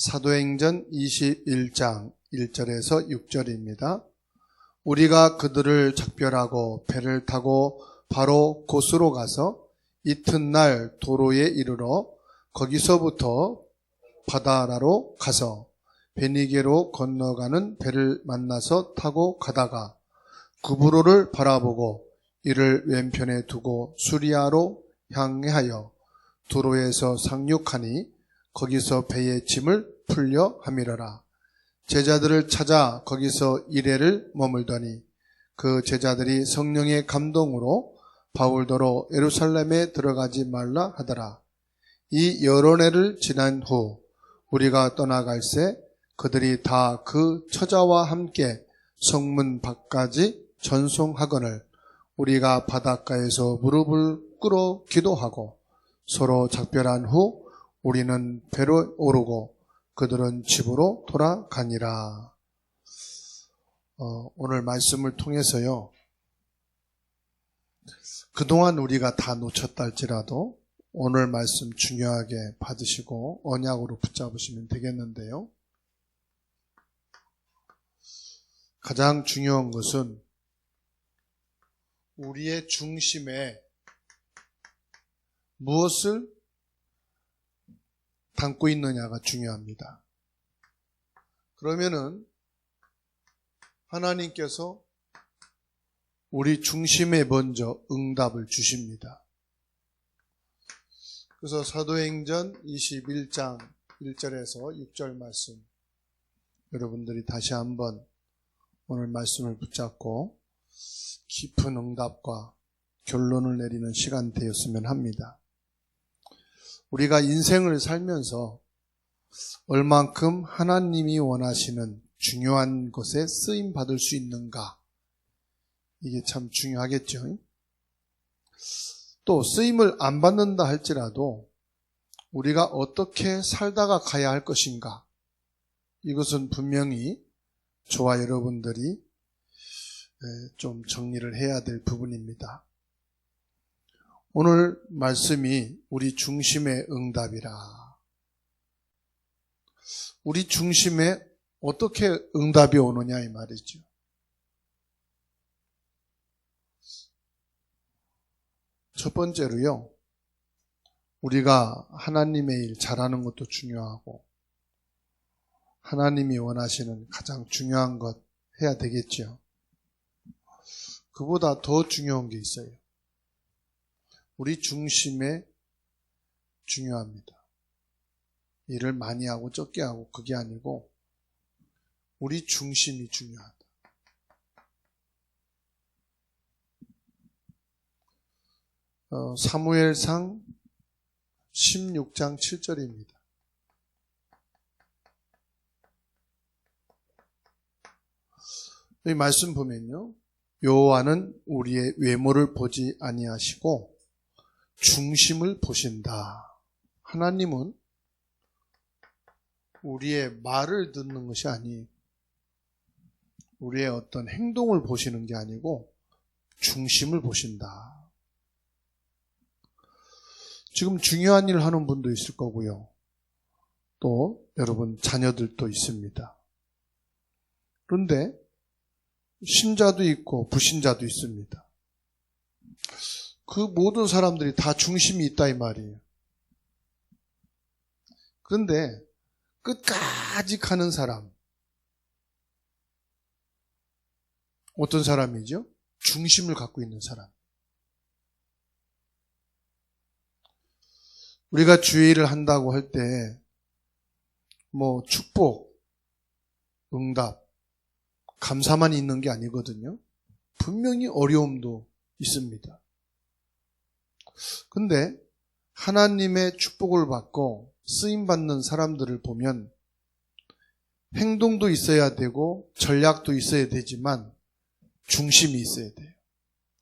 사도행전 21장 1절에서 6절입니다. 우리가 그들을 작별하고 배를 타고 바로 고스로 가서 이튿날 도로에 이르러 거기서부터 바다라로 가서 베니게로 건너가는 배를 만나서 타고 가다가 구브로를 바라보고 이를 왼편에 두고 수리아로 향하여 도로에서 상륙하니 거기서 배의 짐을 풀려 함이러라. 제자들을 찾아 거기서 이레를 머물더니 그 제자들이 성령의 감동으로 바울더러 예루살렘에 들어가지 말라 하더라. 이 여러 해를 지난 후 우리가 떠나갈새 그들이 다 그 처자와 함께 성문 밖까지 전송하거늘 우리가 바닷가에서 무릎을 꿇어 기도하고 서로 작별한 후 우리는 배로 오르고 그들은 집으로 돌아가니라. 오늘 말씀을 통해서요, 그동안 우리가 다 놓쳤다 할지라도 오늘 말씀 중요하게 받으시고 언약으로 붙잡으시면 되겠는데요. 가장 중요한 것은 우리의 중심에 무엇을 담고 있느냐가 중요합니다. 그러면은 하나님께서 우리 중심에 먼저 응답을 주십니다. 그래서 사도행전 21장 1절에서 6절 말씀 여러분들이 다시 한번 오늘 말씀을 붙잡고 깊은 응답과 결론을 내리는 시간 되었으면 합니다. 우리가 인생을 살면서 얼만큼 하나님이 원하시는 중요한 것에 쓰임 받을 수 있는가, 이게 참 중요하겠죠. 또 쓰임을 안 받는다 할지라도 우리가 어떻게 살다가 가야 할 것인가, 이것은 분명히 저와 여러분들이 좀 정리를 해야 될 부분입니다. 오늘 말씀이 우리 중심의 응답이라. 우리 중심에 어떻게 응답이 오느냐 이 말이죠. 첫 번째로요, 우리가 하나님의 일 잘하는 것도 중요하고 하나님이 원하시는 가장 중요한 것 해야 되겠죠. 그보다 더 중요한 게 있어요. 우리 중심에 중요합니다. 일을 많이 하고 적게 하고 그게 아니고 우리 중심이 중요하다. 사무엘상 16장 7절입니다. 이 말씀 보면요, 여호와는 우리의 외모를 보지 아니하시고 중심을 보신다. 하나님은 우리의 말을 듣는 것이 아니, 우리의 어떤 행동을 보시는 게 아니고 중심을 보신다. 지금 중요한 일을 하는 분도 있을 거고요, 또 여러분 자녀들도 있습니다. 그런데 신자도 있고 불신자도 있습니다. 그 모든 사람들이 다 중심이 있다 이 말이에요. 그런데 끝까지 가는 사람, 어떤 사람이죠? 중심을 갖고 있는 사람. 우리가 주의를 한다고 할 때 축복, 응답, 감사만 있는 게 아니거든요. 분명히 어려움도 있습니다. 근데 하나님의 축복을 받고 쓰임받는 사람들을 보면 행동도 있어야 되고 전략도 있어야 되지만 중심이 있어야 돼요.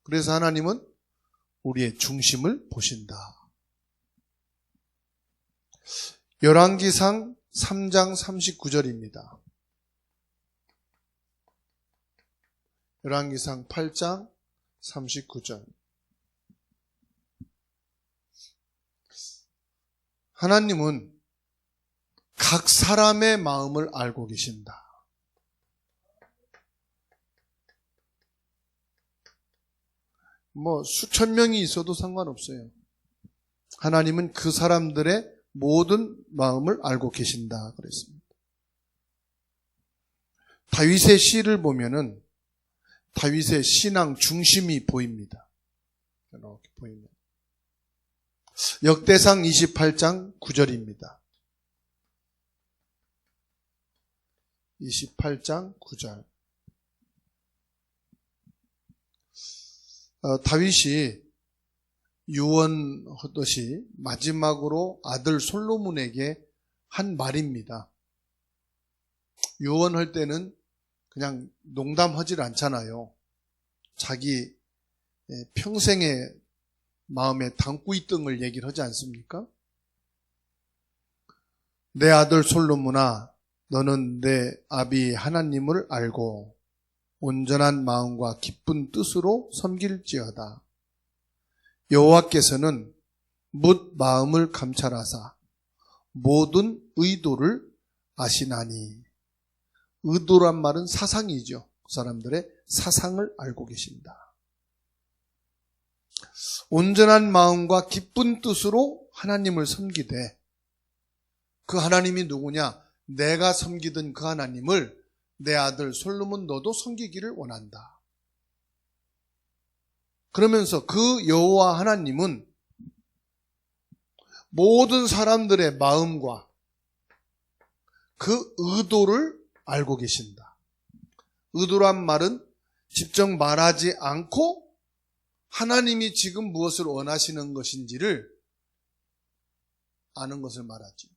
그래서 하나님은 우리의 중심을 보신다. 열왕기상 3장 39절입니다. 열왕기상 8장 39절. 하나님은 각 사람의 마음을 알고 계신다. 수천 명이 있어도 상관없어요. 하나님은 그 사람들의 모든 마음을 알고 계신다 그랬습니다. 다윗의 시를 보면은 다윗의 신앙 중심이 보입니다. 이렇게 보입니다. 역대상 28장 9절입니다. 28장 9절. 다윗이 유언하듯이 마지막으로 아들 솔로몬에게 한 말입니다. 유언할 때는 그냥 농담하질 않잖아요. 자기 평생의 마음에 담고 있던 걸 얘기를 하지 않습니까? 내 아들 솔로몬아, 너는 내 아비 하나님을 알고 온전한 마음과 기쁜 뜻으로 섬길지어다. 여호와께서는 뭇 마음을 감찰하사 모든 의도를 아시나니. 의도란 말은 사상이죠. 그 사람들의 사상을 알고 계신다. 온전한 마음과 기쁜 뜻으로 하나님을 섬기되, 그 하나님이 누구냐? 내가 섬기던 그 하나님을 내 아들 솔로몬 너도 섬기기를 원한다. 그러면서 그 여호와 하나님은 모든 사람들의 마음과 그 의도를 알고 계신다. 의도란 말은 직접 말하지 않고 하나님이 지금 무엇을 원하시는 것인지를 아는 것을 말하죠.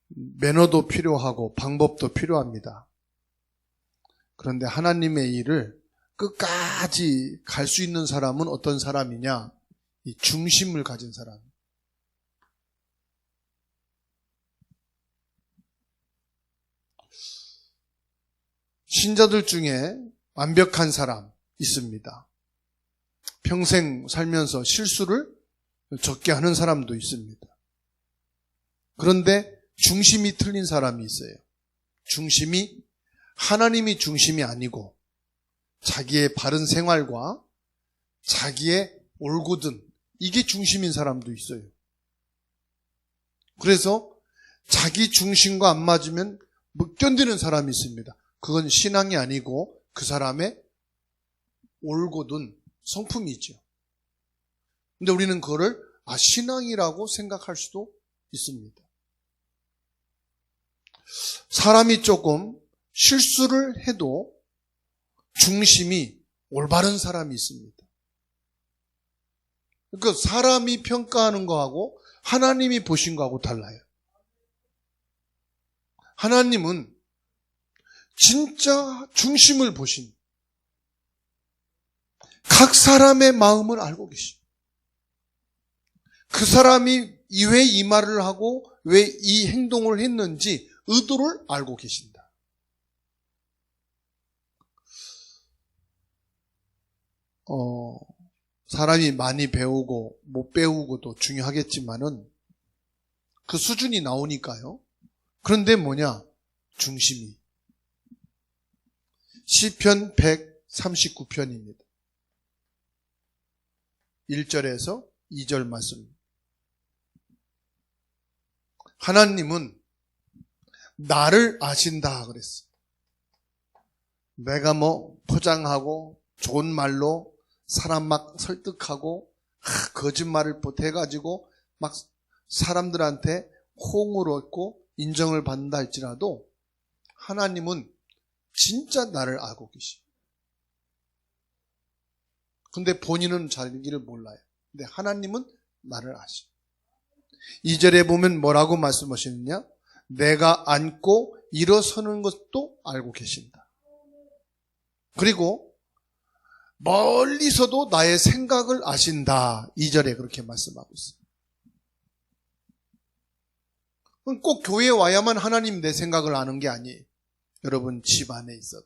매너도 필요하고 방법도 필요합니다. 그런데 하나님의 일을 끝까지 갈 수 있는 사람은 어떤 사람이냐? 이 중심을 가진 사람. 신자들 중에 완벽한 사람 있습니다. 평생 살면서 실수를 적게 하는 사람도 있습니다. 그런데 중심이 틀린 사람이 있어요. 중심이 하나님이 중심이 아니고 자기의 바른 생활과 자기의 올곧은 이게 중심인 사람도 있어요. 그래서 자기 중심과 안 맞으면 못 견디는 사람이 있습니다. 그건 신앙이 아니고 그 사람의 올곧은 성품이죠. 근데 우리는 그거를 신앙이라고 생각할 수도 있습니다. 사람이 조금 실수를 해도 중심이 올바른 사람이 있습니다. 그러니까 사람이 평가하는 거하고 하나님이 보신 거하고 달라요. 하나님은 진짜 중심을 보신, 각 사람의 마음을 알고 계신, 그 사람이 왜 이 말을 하고 왜 이 행동을 했는지 의도를 알고 계신다. 사람이 많이 배우고 못 배우고도 중요하겠지만은 그 수준이 나오니까요. 그런데 뭐냐? 중심이. 시편 139편입니다. 1절에서 2절 말씀. 하나님은 나를 아신다 그랬어. 내가 포장하고 좋은 말로 사람 막 설득하고 거짓말을 보태가지고 막 사람들한테 호응을 얻고 인정을 받는다 할지라도 하나님은 진짜 나를 알고 계시. 근데 본인은 자기를 몰라요. 근데 하나님은 나를 아시. 2절에 보면 뭐라고 말씀하시느냐? 내가 앉고 일어서는 것도 알고 계신다. 그리고 멀리서도 나의 생각을 아신다. 2절에 그렇게 말씀하고 있어요. 꼭 교회에 와야만 하나님 내 생각을 아는 게 아니에요. 여러분 집 안에 있어도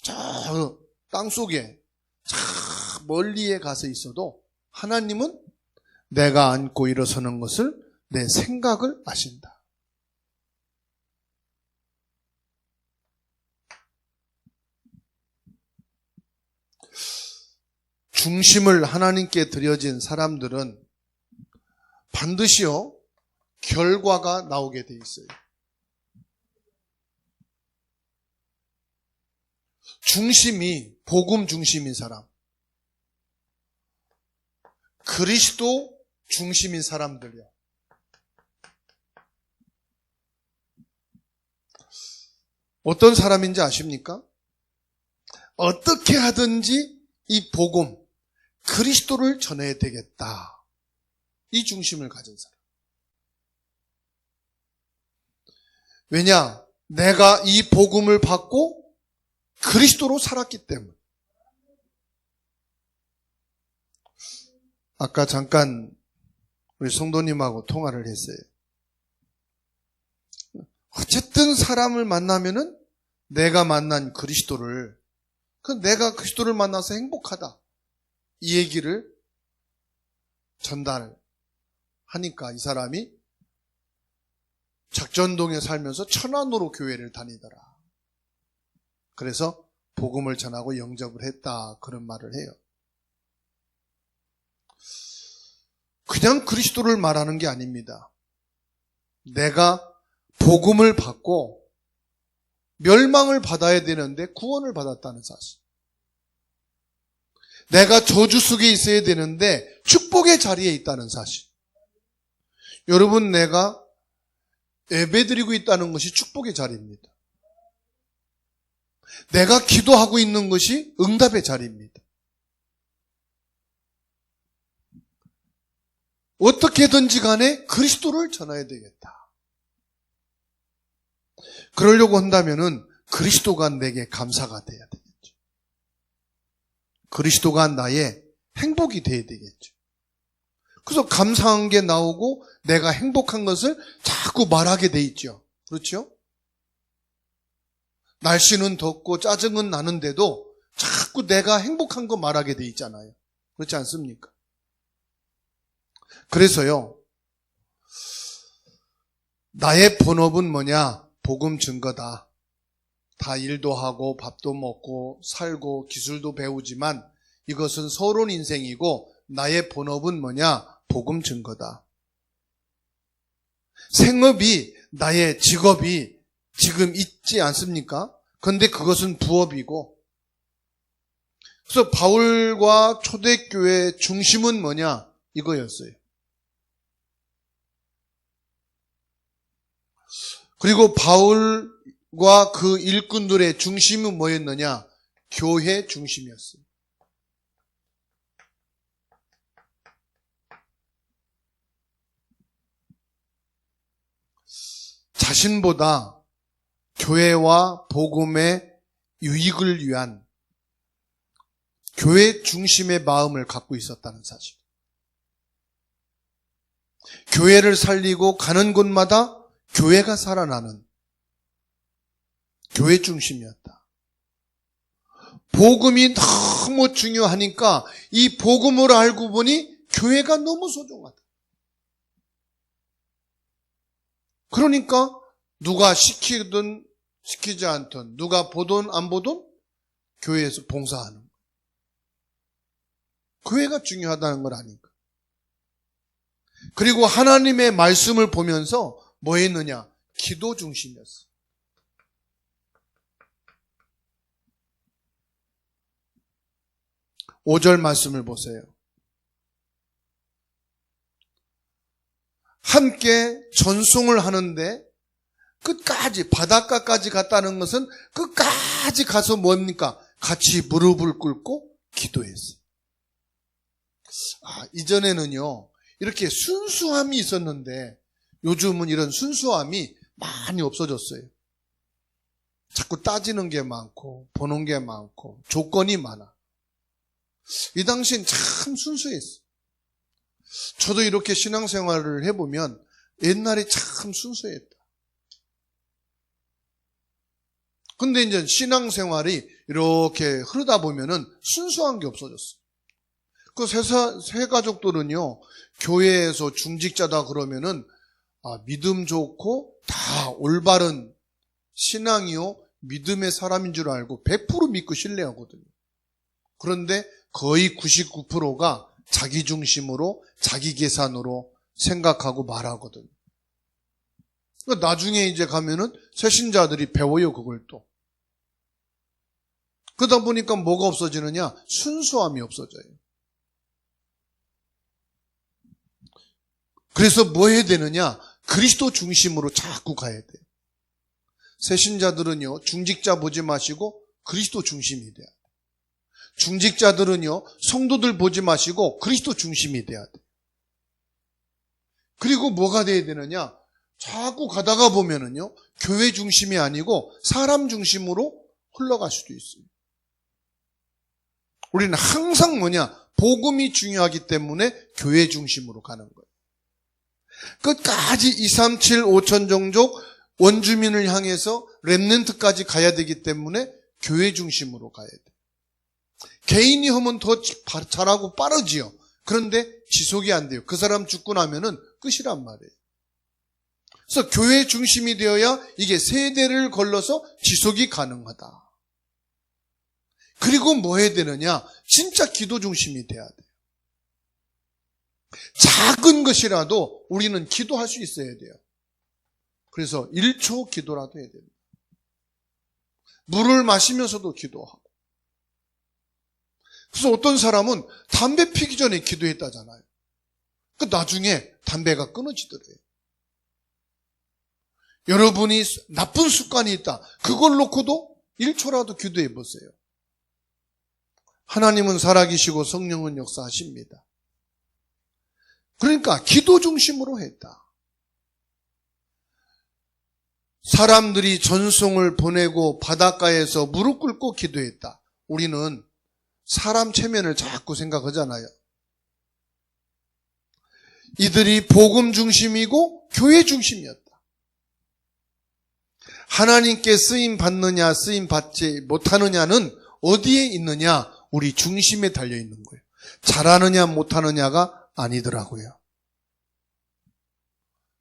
저 땅속에 저 멀리에 가서 있어도 하나님은 내가 앉고 일어서는 것을 내 생각을 아신다. 중심을 하나님께 드려진 사람들은 반드시요 결과가 나오게 돼 있어요. 중심이 복음 중심인 사람, 그리스도 중심인 사람들이요. 어떤 사람인지 아십니까? 어떻게 하든지 이 복음, 그리스도를 전해야 되겠다. 이 중심을 가진 사람. 왜냐? 내가 이 복음을 받고 그리스도로 살았기 때문에. 아까 잠깐 우리 성도님하고 통화를 했어요. 어쨌든 사람을 만나면은 내가 만난 그리스도를, 내가 그리스도를 만나서 행복하다, 이 얘기를 전달하니까 이 사람이 작전동에 살면서 천안으로 교회를 다니더라. 그래서 복음을 전하고 영접을 했다, 그런 말을 해요. 그냥 그리스도를 말하는 게 아닙니다. 내가 복음을 받고 멸망을 받아야 되는데 구원을 받았다는 사실. 내가 저주 속에 있어야 되는데 축복의 자리에 있다는 사실. 여러분, 내가 예배드리고 있다는 것이 축복의 자리입니다. 내가 기도하고 있는 것이 응답의 자리입니다. 어떻게든지 간에 그리스도를 전해야 되겠다. 그러려고 한다면은 그리스도가 내게 감사가 돼야 되겠죠. 그리스도가 나의 행복이 돼야 되겠죠. 그래서 감사한 게 나오고 내가 행복한 것을 자꾸 말하게 돼 있죠. 그렇죠? 날씨는 덥고 짜증은 나는데도 자꾸 내가 행복한 거 말하게 돼 있잖아요. 그렇지 않습니까? 그래서요, 나의 본업은 뭐냐? 복음 증거다. 다 일도 하고 밥도 먹고 살고 기술도 배우지만 이것은 서론 인생이고 나의 본업은 뭐냐? 복음 증거다. 생업이, 나의 직업이 지금 있지 않습니까? 그런데 그것은 부업이고, 그래서 바울과 초대교회의 중심은 뭐냐? 이거였어요. 그리고 바울과 그 일꾼들의 중심은 뭐였느냐? 교회 중심이었어요. 자신보다 교회와 복음의 유익을 위한 교회 중심의 마음을 갖고 있었다는 사실. 교회를 살리고 가는 곳마다 교회가 살아나는 교회 중심이었다. 복음이 너무 중요하니까 이 복음을 알고 보니 교회가 너무 소중하다. 그러니까 누가 시키든 시키지 않든, 누가 보든 안 보든 교회에서 봉사하는 거예요. 교회가 중요하다는 걸 아니까. 그리고 하나님의 말씀을 보면서 뭐 했느냐? 기도 중심이었어. 오 절 말씀을 보세요. 함께 전송을 하는데 끝까지, 바닷가까지 갔다는 것은 끝까지 가서 뭡니까? 같이 무릎을 꿇고 기도했어요. 이전에는요, 이렇게 순수함이 있었는데 요즘은 이런 순수함이 많이 없어졌어요. 자꾸 따지는 게 많고 보는 게 많고 조건이 많아. 이 당시엔 참 순수했어요. 저도 이렇게 신앙생활을 해보면 옛날에 참 순수했다. 근데 이제 신앙생활이 이렇게 흐르다 보면은 순수한 게 없어졌어요. 그 새 가족들은요, 교회에서 중직자다 그러면은, 믿음 좋고, 다 올바른 신앙이요, 믿음의 사람인 줄 알고 100% 믿고 신뢰하거든요. 그런데 거의 99%가 자기 중심으로, 자기 계산으로 생각하고 말하거든요. 그러니까 나중에 이제 가면은 새신자들이 배워요, 그걸 또. 그러다 보니까 뭐가 없어지느냐? 순수함이 없어져요. 그래서 뭐 해야 되느냐? 그리스도 중심으로 자꾸 가야 돼요. 새신자들은요, 중직자 보지 마시고 그리스도 중심이 돼야 돼요. 중직자들은요, 성도들 보지 마시고 그리스도 중심이 돼야 돼요. 그리고 뭐가 돼야 되느냐? 자꾸 가다가 보면은요, 교회 중심이 아니고 사람 중심으로 흘러갈 수도 있어요. 우리는 항상 복음이 중요하기 때문에 교회 중심으로 가는 거예요. 끝까지 237 5천 종족 원주민을 향해서 렘넌트까지 가야 되기 때문에 교회 중심으로 가야 돼요. 개인이 하면 더 잘하고 빠르지요. 그런데 지속이 안 돼요. 그 사람 죽고 나면은 끝이란 말이에요. 그래서 교회 중심이 되어야 이게 세대를 걸러서 지속이 가능하다. 그리고 뭐 해야 되느냐? 진짜 기도 중심이 돼야 돼요. 작은 것이라도 우리는 기도할 수 있어야 돼요. 그래서 1초 기도라도 해야 됩니다. 물을 마시면서도 기도하고. 그래서 어떤 사람은 담배 피기 전에 기도했다잖아요. 그 나중에 담배가 끊어지더래요. 여러분이 나쁜 습관이 있다. 그걸 놓고도 1초라도 기도해 보세요. 하나님은 살아계시고 성령은 역사하십니다. 그러니까 기도 중심으로 했다. 사람들이 전송을 보내고 바닷가에서 무릎 꿇고 기도했다. 우리는 사람 체면을 자꾸 생각하잖아요. 이들이 복음 중심이고 교회 중심이었다. 하나님께 쓰임 받느냐 쓰임 받지 못하느냐는 어디에 있느냐? 우리 중심에 달려있는 거예요. 잘하느냐 못하느냐가 아니더라고요.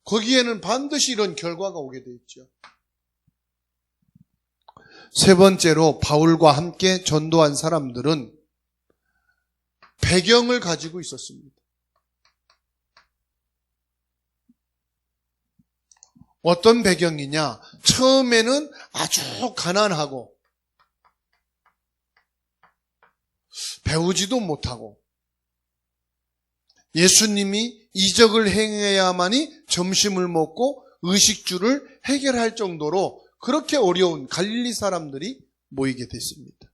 거기에는 반드시 이런 결과가 오게 돼 있죠. 세 번째로 바울과 함께 전도한 사람들은 배경을 가지고 있었습니다. 어떤 배경이냐? 처음에는 아주 가난하고 배우지도 못하고 예수님이 이적을 행해야만이 점심을 먹고 의식주를 해결할 정도로 그렇게 어려운 갈릴리 사람들이 모이게 됐습니다.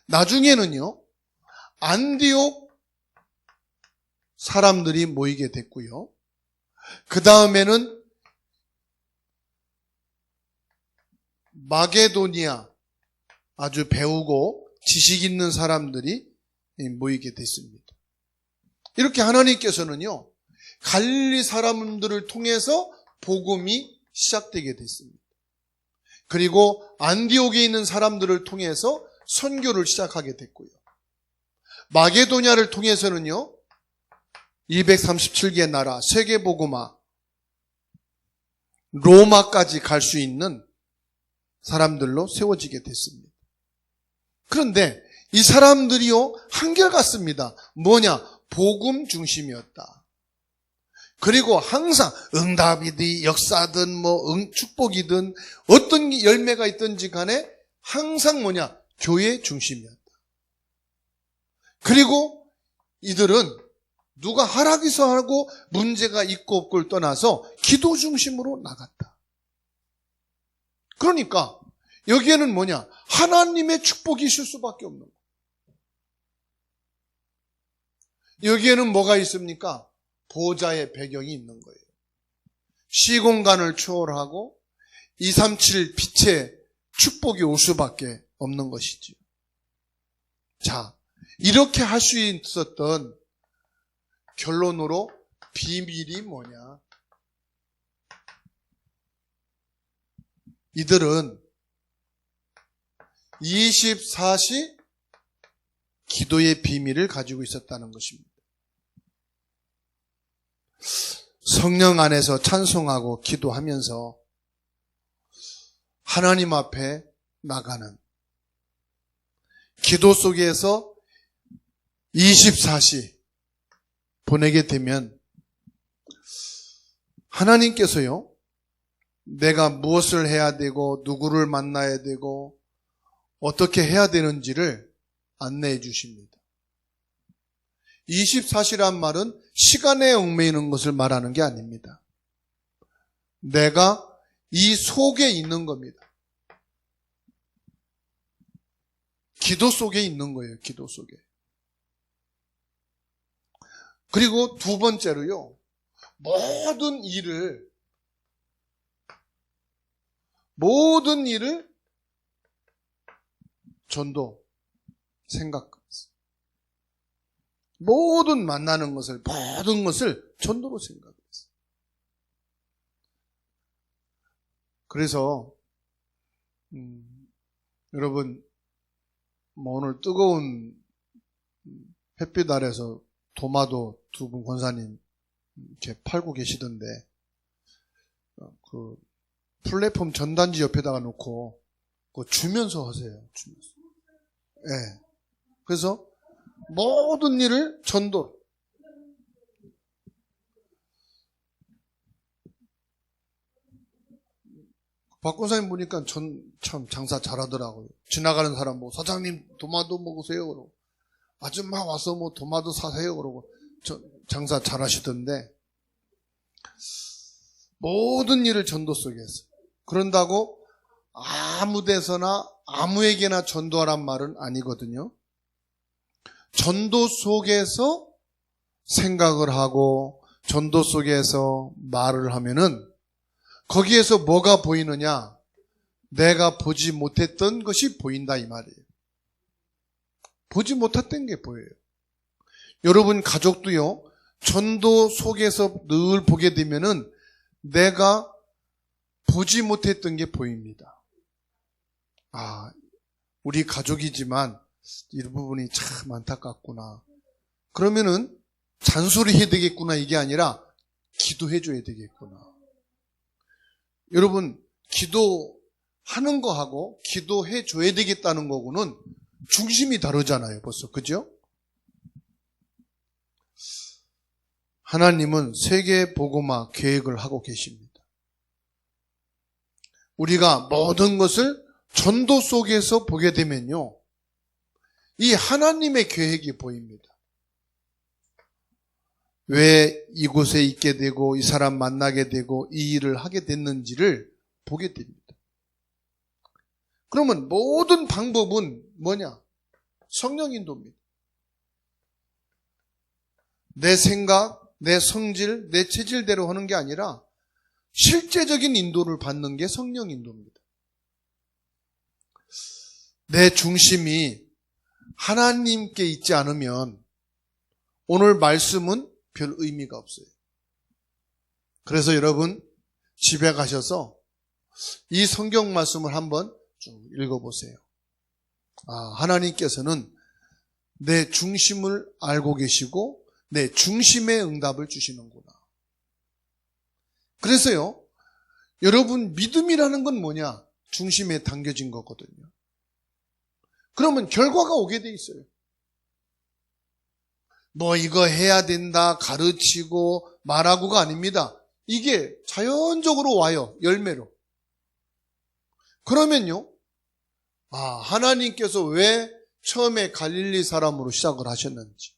나중에는요, 안디옥 사람들이 모이게 됐고요. 그 다음에는 마게도니아 아주 배우고 지식 있는 사람들이 모이게 됐습니다. 이렇게 하나님께서는요, 갈릴리 사람들을 통해서 복음이 시작되게 됐습니다. 그리고 안디옥에 있는 사람들을 통해서 선교를 시작하게 됐고요. 마게도냐를 통해서는요, 237개 나라, 세계복음화, 로마까지 갈 수 있는 사람들로 세워지게 됐습니다. 그런데 이 사람들이요, 한결같습니다. 뭐냐? 복음 중심이었다. 그리고 항상 응답이든 역사든 축복이든 어떤 열매가 있든지 간에 항상 뭐냐? 교회 중심이었다. 그리고 이들은 누가 하락해서 하고 문제가 있고 없고를 떠나서 기도 중심으로 나갔다. 그러니까 여기에는 뭐냐? 하나님의 축복이 있을 수밖에 없는 거예요. 여기에는 뭐가 있습니까? 보좌의 배경이 있는 거예요. 시공간을 초월하고 237 빛의 축복이 올 수밖에 없는 것이죠. 자, 이렇게 할 수 있었던 결론으로 비밀이 뭐냐? 이들은 24시 기도의 비밀을 가지고 있었다는 것입니다. 성령 안에서 찬송하고 기도하면서 하나님 앞에 나가는, 기도 속에서 24시 보내게 되면 하나님께서요, 내가 무엇을 해야 되고 누구를 만나야 되고 어떻게 해야 되는지를 안내해 주십니다. 24시란 말은 시간에 얽매이는 것을 말하는 게 아닙니다. 내가 이 속에 있는 겁니다. 기도 속에 있는 거예요. 기도 속에. 그리고 두 번째로요, 모든 일을 전도, 생각, 모든 만나는 것을, 모든 것을 전도로 생각했어요. 그래서 여러분, 오늘 뜨거운 햇빛 아래서 도마도 두 분 권사님 이렇게 팔고 계시던데, 그 플랫폼 전단지 옆에다가 놓고 그거 주면서 하세요. 주면서. 네. 그래서 모든 일을 전도. 박 권사님 보니까 참 장사 잘하더라고요. 지나가는 사람 뭐 사장님 도마도 먹으세요 그러고, 아줌마 와서 뭐 도마도 사세요 그러고 장사 잘하시던데, 모든 일을 전도 속에 했어요. 그런다고 아무 데서나 아무에게나 전도하란 말은 아니거든요. 전도 속에서 생각을 하고 전도 속에서 말을 하면은 거기에서 뭐가 보이느냐? 내가 보지 못했던 것이 보인다 이 말이에요. 보지 못했던 게 보여요. 여러분 가족도요, 전도 속에서 늘 보게 되면은 내가 보지 못했던 게 보입니다. 아, 우리 가족이지만 이 부분이 참 안타깝구나. 그러면은 잔소리해야 되겠구나 이게 아니라 기도해줘야 되겠구나. 여러분, 기도하는 거하고 기도해줘야 되겠다는 거고는 중심이 다르잖아요, 벌써. 그죠? 하나님은 세계 복음화 계획을 하고 계십니다. 우리가 모든 것을 전도 속에서 보게 되면요, 이 하나님의 계획이 보입니다. 왜 이곳에 있게 되고 이 사람 만나게 되고 이 일을 하게 됐는지를 보게 됩니다. 그러면 모든 방법은 뭐냐? 성령 인도입니다. 내 생각, 내 성질, 내 체질대로 하는 게 아니라 실제적인 인도를 받는 게 성령 인도입니다. 내 중심이 하나님께 있지 않으면 오늘 말씀은 별 의미가 없어요. 그래서 여러분 집에 가셔서 이 성경 말씀을 한번 쭉 읽어보세요. 아, 하나님께서는 내 중심을 알고 계시고 내 중심의 응답을 주시는구나. 그래서요, 여러분 믿음이라는 건 뭐냐? 중심에 담겨진 거거든요. 그러면 결과가 오게 돼 있어요. 뭐 이거 해야 된다 가르치고 말하고가 아닙니다. 이게 자연적으로 와요. 열매로. 그러면요, 아, 하나님께서 왜 처음에 갈릴리 사람으로 시작을 하셨는지,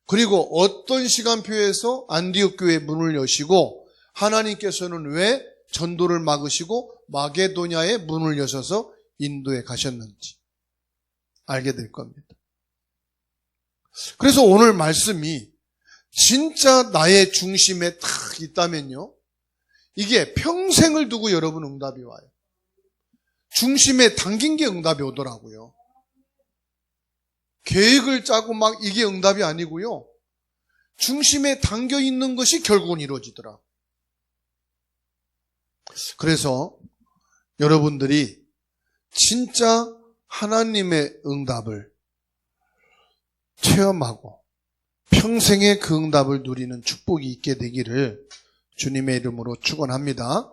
그리고 어떤 시간표에서 안디옥 교회 문을 여시고 하나님께서는 왜 전도를 막으시고 마게도냐의 문을 여셔서 인도에 가셨는지 알게 될 겁니다. 그래서 오늘 말씀이 진짜 나의 중심에 탁 있다면요, 이게 평생을 두고 여러분 응답이 와요. 중심에 담긴 게 응답이 오더라고요. 계획을 짜고 막 이게 응답이 아니고요, 중심에 담겨 있는 것이 결국은 이루어지더라. 그래서 여러분들이 진짜 하나님의 응답을 체험하고 평생의 그 응답을 누리는 축복이 있게 되기를 주님의 이름으로 축원합니다.